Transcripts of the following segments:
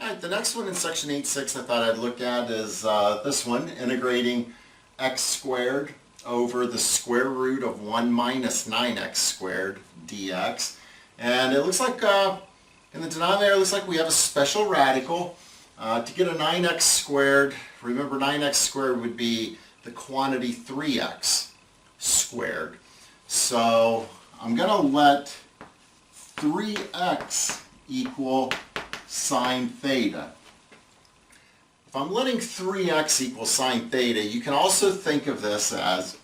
All right, the next one in section 8.6 I thought I'd look at is this one, integrating x squared over the square root of 1 minus 9x squared dx. And it looks like in the denominator, it looks like we have a special radical. To get a 9x squared, remember 9x squared would be the quantity 3x squared. So I'm going to let 3x equal sine theta. If I'm letting 3x equal sine theta, you can also think of this as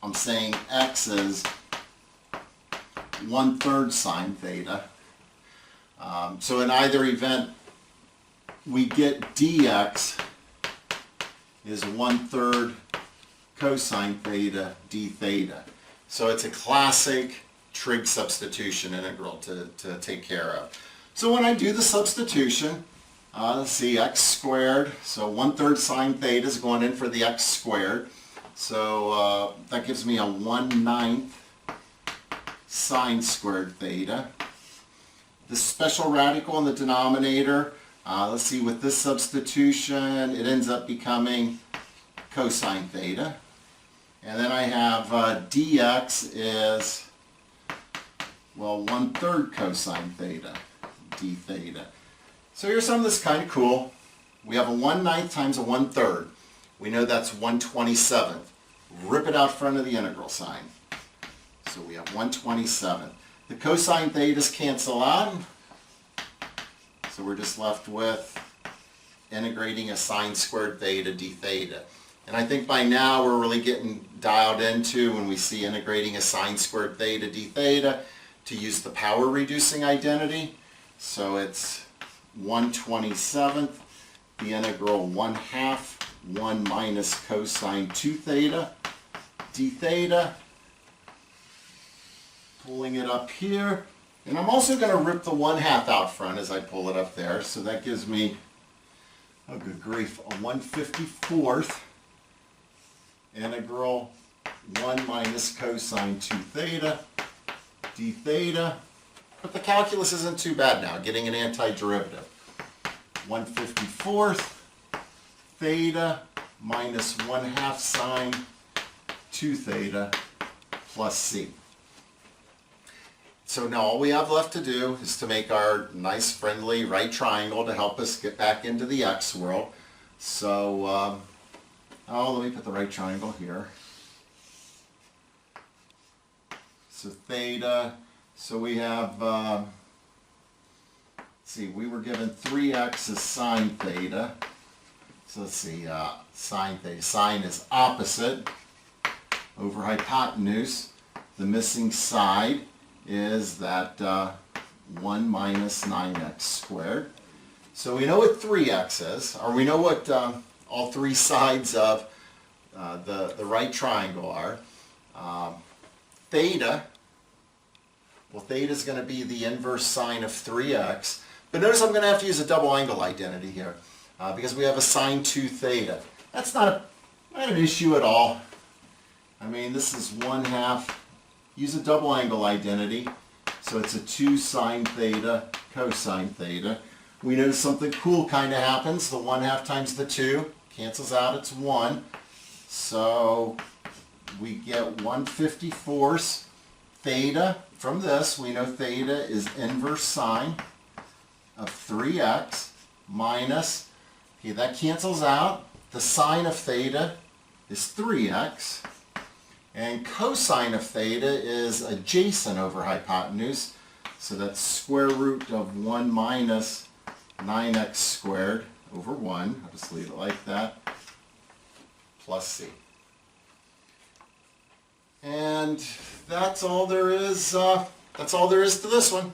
I'm saying x is 1/3 sine theta. So in either event, we get dx is 1/3 cosine theta d theta. So it's a classic trig substitution integral to take care of. So when I do the substitution, let's see, x squared, so 1/3 sine theta is going in for the x squared. So that gives me a 1/9 sine squared theta. The special radical in the denominator, let's see, with this substitution, it ends up becoming cosine theta. And then I have dx is, well, 1/3 cosine theta, d theta. So here's something that's kind of cool. We have a 1/9 times a 1/3. We know that's 1/27. Rip it out front of the integral sign. So we have 1/27. The cosine thetas cancel out. So we're just left with integrating a sine squared theta d theta. And I think by now we're really getting dialed into when we see integrating a sine squared theta d theta to use the power reducing identity. So it's 1/27, the integral 1/2 1 minus cosine 2 theta d theta. Pulling it up here. And I'm also going to rip the 1/2 out front as I pull it up there. So that gives me, oh good grief, a 1/54th integral 1 minus cosine 2 theta d theta. But the calculus isn't too bad now, getting an antiderivative. 1/54th theta minus 1/2 sine 2 theta plus c. So now all we have left to do is to make our nice friendly right triangle to help us get back into the x world. So, let me put the right triangle here. So theta, so we have, let's see, we were given 3x is sine theta. So let's see, sine theta, sine is opposite over hypotenuse. The missing side is that 1 minus 9x squared. So we know what 3x is, or we know what all three sides of the right triangle are. Theta, well, theta is going to be the inverse sine of 3x. But notice I'm going to have to use a double angle identity here because we have a sine 2 theta. That's not an issue at all. I mean, this is 1/2. Use a double angle identity. So it's a 2 sine theta cosine theta. We know something cool kind of happens. The 1/2 times the 2 cancels out. It's 1. So we get 1/54th theta. From this, we know theta is inverse sine of 3x minus, okay, that cancels out. The sine of theta is 3x. And cosine of theta is adjacent over hypotenuse. So that's square root of 1 minus 9x squared over 1. I'll just leave it like that. Plus c. And that's all there is to this one.